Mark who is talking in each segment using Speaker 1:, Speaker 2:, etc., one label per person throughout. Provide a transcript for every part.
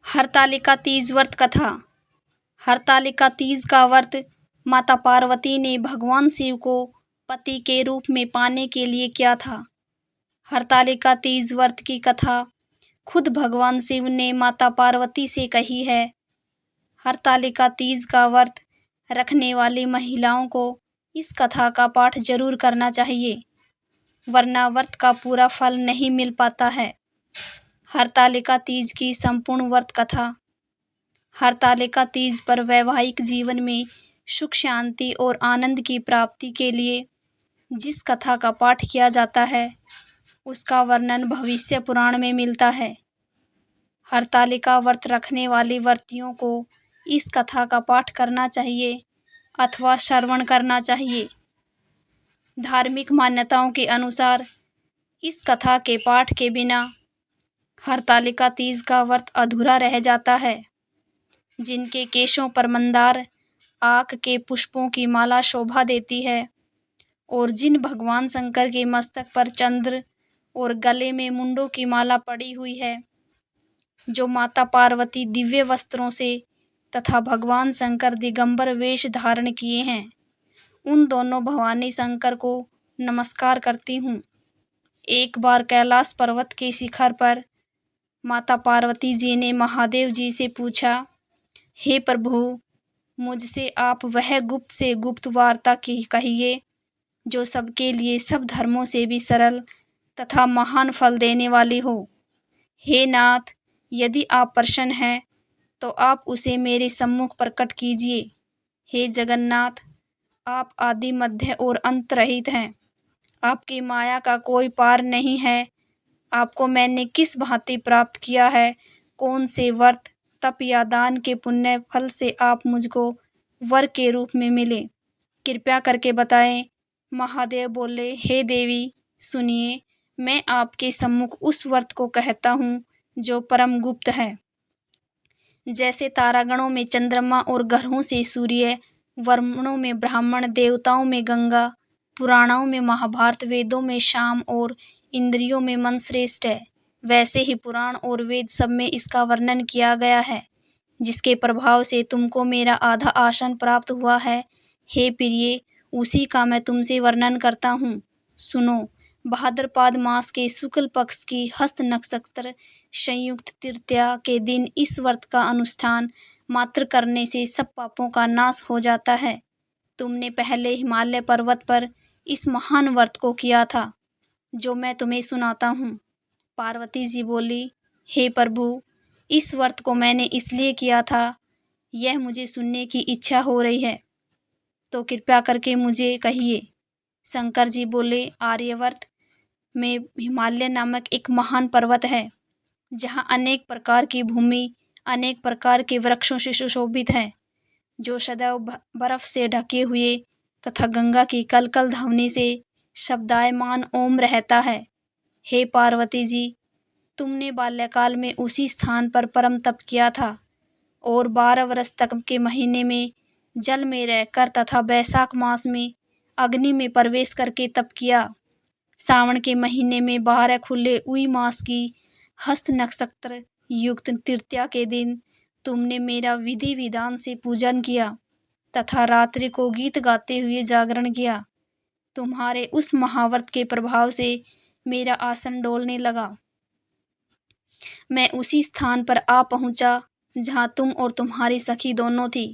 Speaker 1: हरतालिका तीज व्रत कथा। हरतालिका तीज का व्रत माता पार्वती ने भगवान शिव को पति के रूप में पाने के लिए किया था। हरतालिका तीज व्रत की कथा खुद भगवान शिव ने माता पार्वती से कही है। हरतालिका तीज का व्रत रखने वाली महिलाओं को इस कथा का पाठ जरूर करना चाहिए, वरना व्रत का पूरा फल नहीं मिल पाता है। हरतालिका तीज की संपूर्ण व्रत कथा। हरतालिका तीज पर वैवाहिक जीवन में सुख शांति और आनंद की प्राप्ति के लिए जिस कथा का पाठ किया जाता है, उसका वर्णन भविष्य पुराण में मिलता है। हरतालिका व्रत रखने वाली व्रतियों को इस कथा का पाठ करना चाहिए अथवा श्रवण करना चाहिए। धार्मिक मान्यताओं के अनुसार इस कथा के पाठ के बिना हरतालिका तीज का व्रत अधूरा रह जाता है। जिनके केशों पर मंदार आक के पुष्पों की माला शोभा देती है और जिन भगवान शंकर के मस्तक पर चंद्र और गले में मुंडों की माला पड़ी हुई है, जो माता पार्वती दिव्य वस्त्रों से तथा भगवान शंकर दिगंबर वेश धारण किए हैं, उन दोनों भवानी शंकर को नमस्कार करती हूँ। एक बार कैलाश पर्वत के शिखर पर माता पार्वती जी ने महादेव जी से पूछा, हे प्रभु, मुझसे आप वह गुप्त से गुप्त वार्ता की कहिए जो सबके लिए सब धर्मों से भी सरल तथा महान फल देने वाली हो। हे नाथ, यदि आप प्रसन्न हैं तो आप उसे मेरे सम्मुख प्रकट कीजिए। हे जगन्नाथ, आप आदि मध्य और अंत रहित हैं, आपकी माया का कोई पार नहीं है। आपको मैंने किस भांति प्राप्त किया है, कौन से व्रत तप या दान के पुण्य फल से आप मुझको वर के रूप में मिले, कृपया करके बताएं। महादेव बोले, हे देवी सुनिए, मैं आपके सम्मुख उस व्रत को कहता हूँ जो परम गुप्त है। जैसे तारागणों में चंद्रमा और ग्रहों से सूर्य, वर्णों में ब्राह्मण, देवताओं में गंगा, पुराणों में महाभारत, वेदों में शाम और इंद्रियों में मन श्रेष्ठ है, वैसे ही पुराण और वेद सब में इसका वर्णन किया गया है, जिसके प्रभाव से तुमको मेरा आधा आसन प्राप्त हुआ है। हे प्रिय, उसी का मैं तुमसे वर्णन करता हूँ। सुनो, भाद्रपद मास के शुक्ल पक्ष की हस्त नक्षत्र संयुक्त तृतीया के दिन इस व्रत का अनुष्ठान मात्र करने से सब पापों का नाश हो जाता है। तुमने पहले हिमालय पर्वत पर इस महान व्रत को किया था, जो मैं तुम्हें सुनाता हूँ। पार्वती जी बोली, हे प्रभु, इस व्रत को मैंने इसलिए किया था, यह मुझे सुनने की इच्छा हो रही है, तो कृपया करके मुझे कहिए। शंकर जी बोले, आर्यवर्त में हिमालय नामक एक महान पर्वत है, जहाँ अनेक प्रकार की भूमि अनेक प्रकार के वृक्षों से सुशोभित है, जो सदैव बर्फ से ढके हुए तथा गंगा की कलकल ध्वनि से शब्दायमान ओम रहता है। हे पार्वती जी, तुमने बाल्यकाल में उसी स्थान पर परम तप किया था और 12 वर्ष तक के महीने में जल में रहकर तथा बैसाख मास में अग्नि में प्रवेश करके तप किया। सावन के महीने में 12 खुले उई मास की हस्त नक्षत्र युक्त तृतीया के दिन तुमने मेरा विधि विधान से पूजन किया तथा रात्रि को गीत गाते हुए जागरण किया। तुम्हारे उस महाव्रत के प्रभाव से मेरा आसन डोलने लगा। मैं उसी स्थान पर आ पहुंचा जहां तुम और तुम्हारी सखी दोनों थी।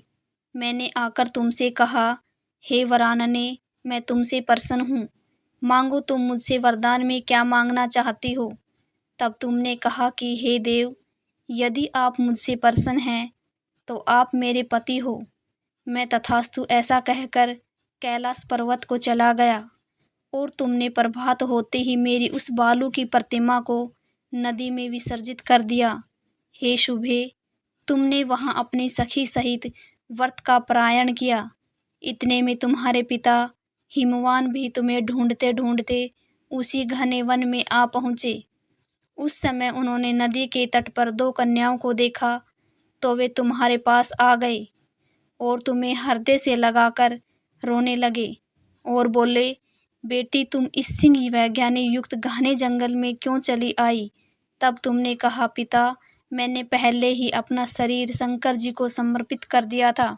Speaker 1: मैंने आकर तुमसे कहा, हे वरानने, मैं तुमसे प्रसन्न हूँ, मांगो तुम मुझसे वरदान में क्या मांगना चाहती हो। तब तुमने कहा कि हे देव, यदि आप मुझसे प्रसन्न हैं तो आप मेरे पति हो। मैं तथास्तु ऐसा कहकर कैलाश पर्वत को चला गया और तुमने प्रभात होते ही मेरी उस बालू की प्रतिमा को नदी में विसर्जित कर दिया। हे शुभे, तुमने वहां अपनी सखी सहित व्रत का पारायण किया। इतने में तुम्हारे पिता हिमवान भी तुम्हें ढूंढते ढूंढते उसी घने वन में आ पहुँचे। उस समय उन्होंने नदी के तट पर 2 कन्याओं को देखा तो वे तुम्हारे पास आ गए और तुम्हें हृदय से लगाकर रोने लगे और बोले, बेटी, तुम इस सिंह वैज्ञानिक युक्त घने जंगल में क्यों चली आई। तब तुमने कहा, पिता, मैंने पहले ही अपना शरीर शंकर जी को समर्पित कर दिया था,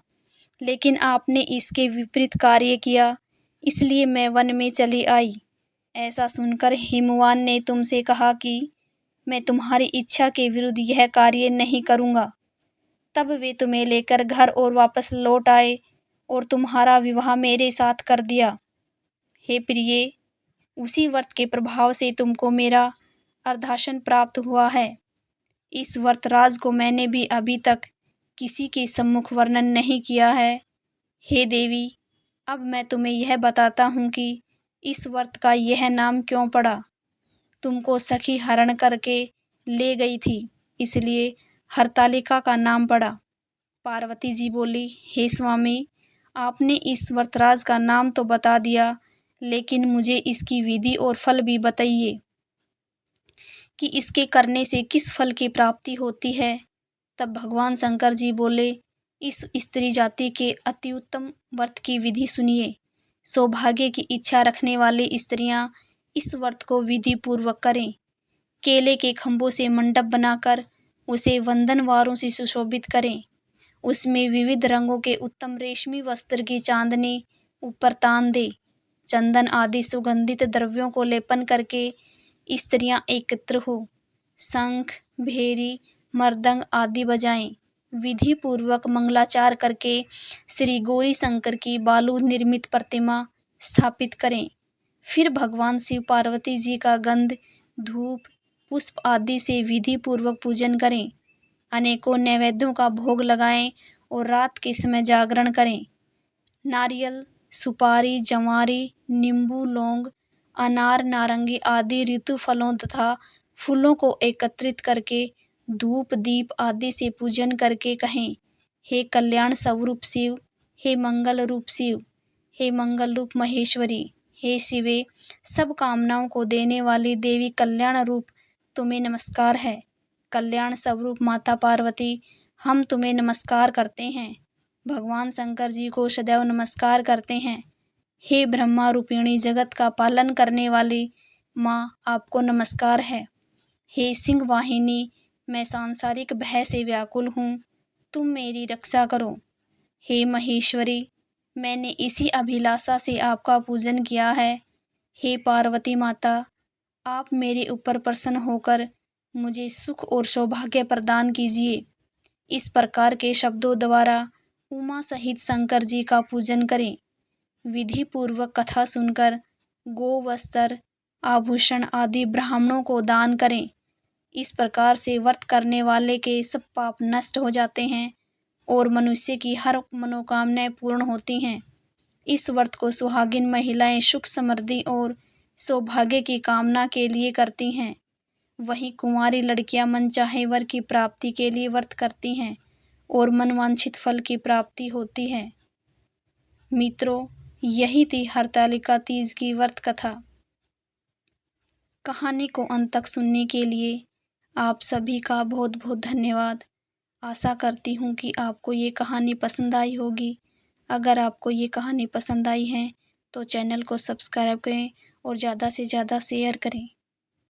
Speaker 1: लेकिन आपने इसके विपरीत कार्य किया, इसलिए मैं वन में चली आई। ऐसा सुनकर हिमवान ने तुमसे कहा कि मैं तुम्हारी इच्छा के विरुद्ध यह कार्य नहीं करूँगा। तब वे तुम्हें लेकर घर और वापस लौट आए और तुम्हारा विवाह मेरे साथ कर दिया। हे प्रिय, उसी व्रत के प्रभाव से तुमको मेरा अर्धासन प्राप्त हुआ है। इस व्रतराज को मैंने भी अभी तक किसी के सम्मुख वर्णन नहीं किया है। हे देवी, अब मैं तुम्हें यह बताता हूँ कि इस व्रत का यह नाम क्यों पड़ा। तुमको सखी हरण करके ले गई थी, इसलिए हरतालिका का नाम पड़ा। पार्वती जी बोली, हे स्वामी, आपने इस व्रतराज का नाम तो बता दिया, लेकिन मुझे इसकी विधि और फल भी बताइए कि इसके करने से किस फल की प्राप्ति होती है। तब भगवान शंकर जी बोले, इस स्त्री जाति के अति उत्तम व्रत की विधि सुनिए। सौभाग्य की इच्छा रखने वाली स्त्रियां इस व्रत को विधि पूर्वक करें। केले के खंभों से मंडप बनाकर उसे वंदनवारों से सुशोभित करें। उसमें विविध रंगों के उत्तम रेशमी वस्त्र की चांदनी ऊपर तान दे। चंदन आदि सुगंधित द्रव्यों को लेपन करके स्त्रियां एकत्र हो, शंख, भेरी, मृदंग आदि बजाएं। विधि पूर्वक मंगलाचार करके श्री गौरी शंकर की बालू निर्मित प्रतिमा स्थापित करें। फिर भगवान शिव पार्वती जी का गंध, धूप, पुष्प आदि से विधि पूर्वक पूजन करें। अनेकों नैवेद्यों का भोग लगाएं और रात के समय जागरण करें। नारियल, सुपारी, जवारी, नींबू, लौंग, अनार, नारंगी आदि ऋतु फलों तथा फूलों को एकत्रित करके धूप दीप आदि से पूजन करके कहें, हे कल्याण स्वरूप शिव, हे मंगल रूप शिव, हे मंगल रूप महेश्वरी, हे शिवे, सब कामनाओं को देने वाली देवी कल्याण रूप तुम्हें नमस्कार है। कल्याण स्वरूप माता पार्वती, हम तुम्हें नमस्कार करते हैं। भगवान शंकर जी को सदैव नमस्कार करते हैं। हे ब्रह्मा रूपिणी जगत का पालन करने वाली माँ, आपको नमस्कार है। हे सिंह वाहिनी, मैं सांसारिक भय से व्याकुल हूँ, तुम मेरी रक्षा करो। हे महेश्वरी, मैंने इसी अभिलाषा से आपका पूजन किया है। हे पार्वती माता, आप मेरे ऊपर प्रसन्न होकर मुझे सुख और सौभाग्य प्रदान कीजिए। इस प्रकार के शब्दों द्वारा उमा सहित शंकर जी का पूजन करें। विधि पूर्वक कथा सुनकर गो वस्त्र, आभूषण आदि ब्राह्मणों को दान करें। इस प्रकार से व्रत करने वाले के सब पाप नष्ट हो जाते हैं और मनुष्य की हर मनोकामनाएं पूर्ण होती हैं। इस व्रत को सुहागिन महिलाएं सुख समृद्धि और सौभाग्य की कामना के लिए करती हैं। वहीं कुंवारी लड़कियां मनचाहे वर की प्राप्ति के लिए व्रत करती हैं और मनवांछित फल की प्राप्ति होती है। मित्रों, यही थी हरतालिका तीज की व्रत कथा। कहानी को अंत तक सुनने के लिए आप सभी का बहुत बहुत धन्यवाद। आशा करती हूँ कि आपको ये कहानी पसंद आई होगी। अगर आपको ये कहानी पसंद आई है तो चैनल को सब्सक्राइब करें और ज़्यादा से ज़्यादा शेयर करें।